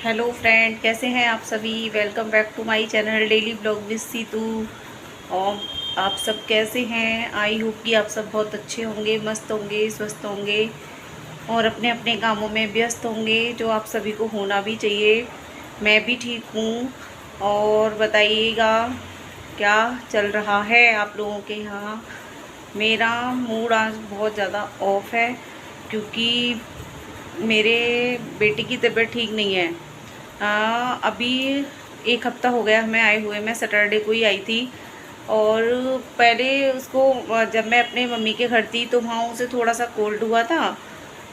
Hello friend, कैसे हैं आप सभी। Welcome back to my channel daily blog with Seetu. और आप सब कैसे हैं। आई होप कि आप सब बहुत अच्छे होंगे, मस्त होंगे, स्वस्थ होंगे और अपने अपने कामों में व्यस्त होंगे, जो आप सभी को होना भी चाहिए। मैं भी ठीक हूँ। और बताइएगा क्या चल रहा है आप लोगों के यहाँ। मेरा मूड आज बहुत ज़्यादा ऑफ है क्योंकि मेरे बेटे की तबीयत ठीक नहीं है। अभी एक हफ्ता हो गया हमें आए हुए। मैं सैटरडे को ही आई थी। और पहले उसको जब मैं अपने मम्मी के घर थी तो वहाँ उसे थोड़ा सा कोल्ड हुआ था।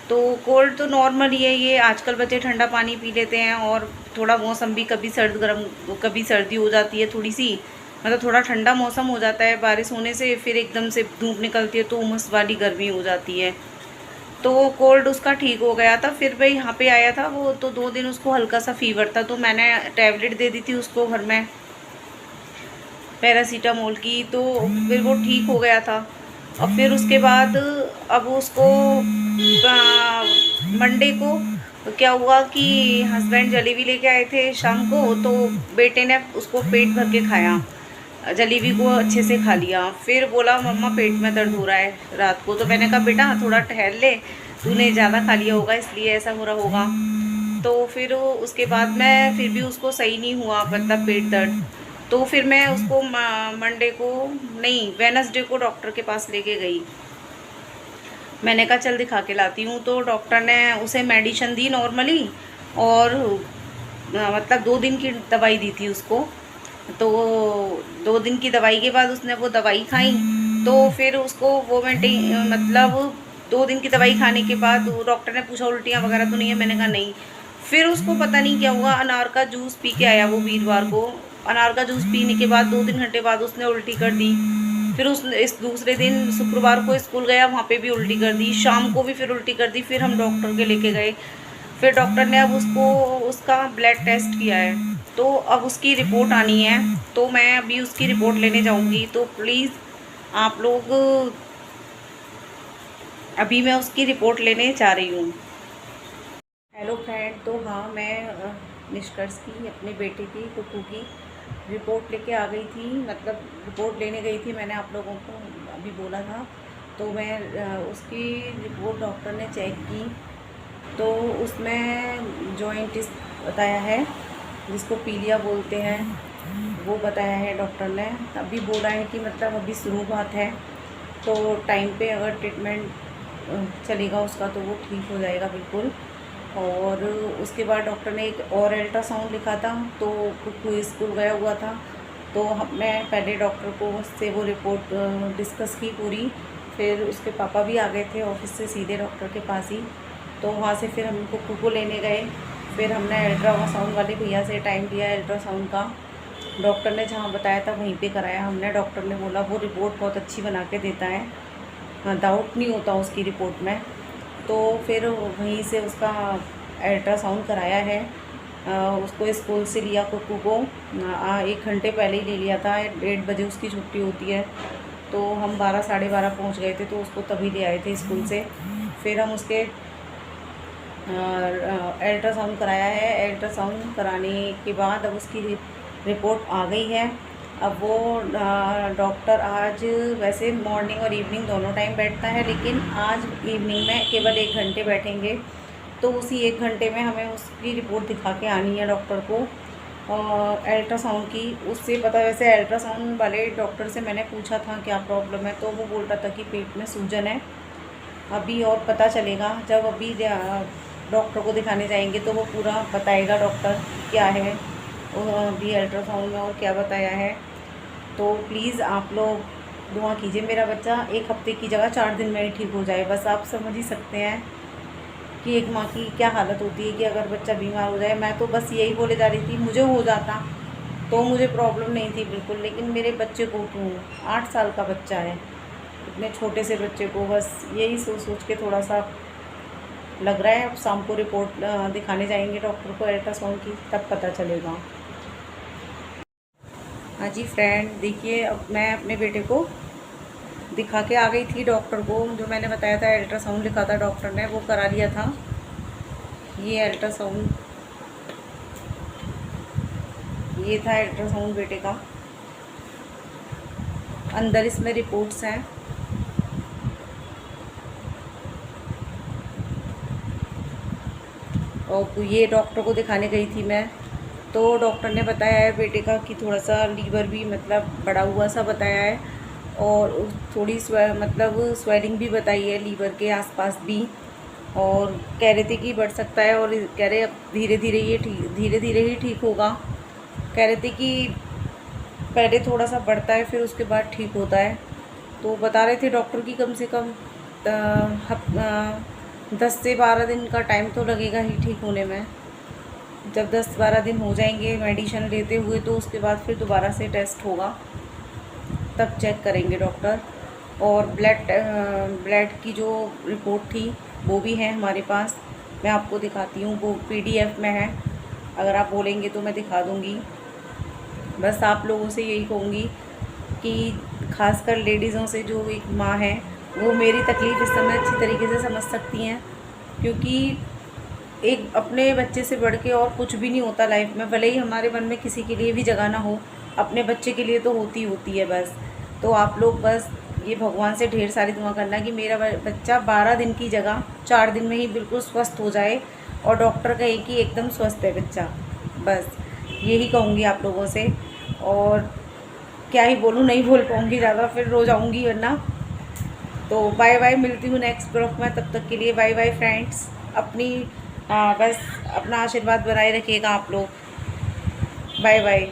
तो कोल्ड तो नॉर्मल ही है, ये आजकल बच्चे ठंडा पानी पी लेते हैं और थोड़ा मौसम भी कभी सर्द गर्म, कभी सर्दी हो जाती है थोड़ी सी। मतलब थोड़ा ठंडा मौसम हो जाता है बारिश होने से, फिर एकदम से धूप निकलती है तो उमस वाली गर्मी हो जाती है। तो कोल्ड उसका ठीक हो गया था। फिर मैं यहाँ पे आया था वो, तो 2 दिन उसको हल्का सा फीवर था, तो मैंने टैबलेट दे दी थी उसको घर में पैरासीटामोल की। तो फिर वो ठीक हो गया था। और फिर उसके बाद अब उसको मंडे को क्या हुआ कि हस्बैंड जलेबी लेके आए थे शाम को, तो बेटे ने उसको पेट भर के खाया, जलेबी को अच्छे से खा लिया। फिर बोला मम्मा पेट में दर्द हो रहा है रात को। तो मैंने कहा बेटा थोड़ा टहल ले, तूने ज़्यादा खा लिया होगा इसलिए ऐसा हो रहा होगा। तो फिर उसके बाद मैं फिर भी उसको सही नहीं हुआ, मतलब पेट दर्द। तो फिर मैं उसको मंडे को, नहीं वेनसडे को डॉक्टर के पास लेके गई। मैंने कहा चल दिखा के लाती हूँ। तो डॉक्टर ने उसे मेडिसिन दी नॉर्मली। और मतलब 2 दिन की दवाई दी थी उसको। तो 2 दिन की दवाई के बाद उसने वो दवाई खाई। तो फिर उसको वो मतलब 2 दिन की दवाई खाने के बाद डॉक्टर ने पूछा उल्टियाँ वगैरह तो नहीं है। मैंने कहा नहीं। फिर उसको पता नहीं क्या हुआ, अनार का जूस पी के आया वो वीरवार को। अनार का जूस पीने के बाद 2-3 घंटे बाद उसने उल्टी कर दी। फिर उस इस दूसरे दिन शुक्रवार को स्कूल गया, वहाँ पे भी उल्टी कर दी, शाम को भी फिर उल्टी कर दी। फिर हम डॉक्टर के लेके गए। फिर डॉक्टर ने अब उसको उसका ब्लड टेस्ट किया है, तो अब उसकी रिपोर्ट आनी है। तो मैं अभी उसकी रिपोर्ट लेने जाऊंगी। तो प्लीज़ आप लोग, अभी मैं उसकी रिपोर्ट लेने जा रही हूँ। हेलो फ्रेंड, तो हाँ मैं निष्कर्ष की अपने बेटे की कुकू की रिपोर्ट लेके आ गई थी। मतलब रिपोर्ट लेने गई थी, मैंने आप लोगों को अभी बोला था। तो मैं उसकी रिपोर्ट डॉक्टर ने चेक की। तो उसमें जॉइंटिस बताया है, जिसको पीलिया बोलते हैं, वो बताया है डॉक्टर ने। अभी बोला है कि मतलब अभी शुरुआत है, तो टाइम पे अगर ट्रीटमेंट चलेगा उसका तो वो ठीक हो जाएगा बिल्कुल। और उसके बाद डॉक्टर ने एक और अल्ट्रासाउंड लिखा था। तो कुछ स्कूल गया हुआ था, तो मैं पहले डॉक्टर को उससे वो रिपोर्ट डिस्कस की पूरी। फिर उसके पापा भी आ गए थे ऑफिस से सीधे डॉक्टर के पास ही। तो वहाँ से फिर हम कुकू को लेने गए। फिर हमने अल्ट्रासाउंड वाले भैया से टाइम लिया अल्ट्रासाउंड का। डॉक्टर ने जहाँ बताया था वहीं पे कराया हमने। डॉक्टर ने बोला वो रिपोर्ट बहुत अच्छी बना के देता है, हाँ डाउट नहीं होता उसकी रिपोर्ट में। तो फिर वहीं से उसका अल्ट्रासाउंड कराया है। उसको स्कूल से लिया कुकू को 1 घंटे पहले ही ले लिया था। 1:30 बजे उसकी छुट्टी होती है, तो हम 12 साढ़े 12 पहुँच गए थे, तो उसको तभी ले आए थे स्कूल से। फिर हम उसके अल्ट्रासाउंड कराया है। अल्ट्रासाउंड कराने के बाद अब उसकी रिपोर्ट आ गई है। अब वो डॉक्टर आज वैसे मॉर्निंग और इवनिंग दोनों टाइम बैठता है, लेकिन आज इवनिंग में केवल 1 घंटे बैठेंगे। तो उसी 1 घंटे में हमें उसकी रिपोर्ट दिखा के आनी है डॉक्टर को अल्ट्रासाउंड की। उससे पता, वैसे अल्ट्रासाउंड वाले डॉक्टर से मैंने पूछा था क्या प्रॉब्लम है, तो वो बोल रहा था कि पेट में सूजन है। अभी और पता चलेगा जब अभी डॉक्टर को दिखाने जाएंगे तो वो पूरा बताएगा डॉक्टर क्या है अभी अल्ट्रासाउंड में और क्या बताया है। तो प्लीज़ आप लोग दुआ कीजिए मेरा बच्चा 1 हफ्ते की जगह 4 दिन में ही ठीक हो जाए। बस आप समझ ही सकते हैं कि एक माँ की क्या हालत होती है कि अगर बच्चा बीमार हो जाए। मैं तो बस यही बोले जा रही थी, मुझे हो जाता तो मुझे प्रॉब्लम नहीं थी बिल्कुल, लेकिन मेरे बच्चे को क्यों, 8 साल का बच्चा है, इतने छोटे से बच्चे को, बस यही सोच सोच के थोड़ा सा लग रहा है। अब शाम को रिपोर्ट दिखाने जाएंगे डॉक्टर को अल्ट्रासाउंड की, तब पता चलेगा। हाँ जी फ्रेंड, देखिए अब मैं अपने बेटे को दिखा के आ गई थी डॉक्टर को। जो मैंने बताया था अल्ट्रासाउंड लिखा था डॉक्टर ने, वो करा लिया था। ये अल्ट्रासाउंड ये था अल्ट्रासाउंड बेटे का। अंदर इसमें रिपोर्ट्स हैं। और ये डॉक्टर को दिखाने गई थी मैं, तो डॉक्टर ने बताया है बेटे का कि थोड़ा सा लीवर भी मतलब बढ़ा हुआ सा बताया है, और थोड़ी मतलब स्वेलिंग भी बताई है लीवर के आसपास भी। और कह रहे थे कि बढ़ सकता है, और कह रहे अब धीरे धीरे ही ठीक होगा। कह रहे थे कि पहले थोड़ा सा बढ़ता है फिर उसके बाद ठीक होता है। तो बता रहे थे डॉक्टर की कम से कम 10 से 12 दिन का टाइम तो लगेगा ही ठीक होने में। जब 10-12 दिन हो जाएंगे मेडिसिन लेते हुए, तो उसके बाद फिर दोबारा से टेस्ट होगा, तब चेक करेंगे डॉक्टर। और ब्लड की जो रिपोर्ट थी वो भी है हमारे पास, मैं आपको दिखाती हूँ, वो PDF में है। अगर आप बोलेंगे तो मैं दिखा दूँगी। बस आप लोगों से यही कहूँगी कि खासकर लेडीज़ों से, जो एक माँ है वो मेरी तकलीफ़ इस समय अच्छी तरीके से समझ सकती हैं, क्योंकि एक अपने बच्चे से बढ़ के और कुछ भी नहीं होता लाइफ में। भले ही हमारे मन में किसी के लिए भी जगह ना हो, अपने बच्चे के लिए तो होती है बस। तो आप लोग बस ये भगवान से ढेर सारी दुआ करना कि मेरा बच्चा 12 दिन की जगह 4 दिन में ही बिल्कुल स्वस्थ हो जाए, और डॉक्टर कहे कि एकदम स्वस्थ है बच्चा। बस यही कहूँगी आप लोगों से। और क्या ही बोलूँ, नहीं बोल पाऊँगी ज़्यादा, फिर रो जाऊँगी वरना। तो बाय बाय, मिलती हूँ नेक्स्ट ब्लॉग में, तब तक के लिए बाय बाय फ्रेंड्स। अपनी बस अपना आशीर्वाद बनाए रखिएगा आप लोग। Bye bye.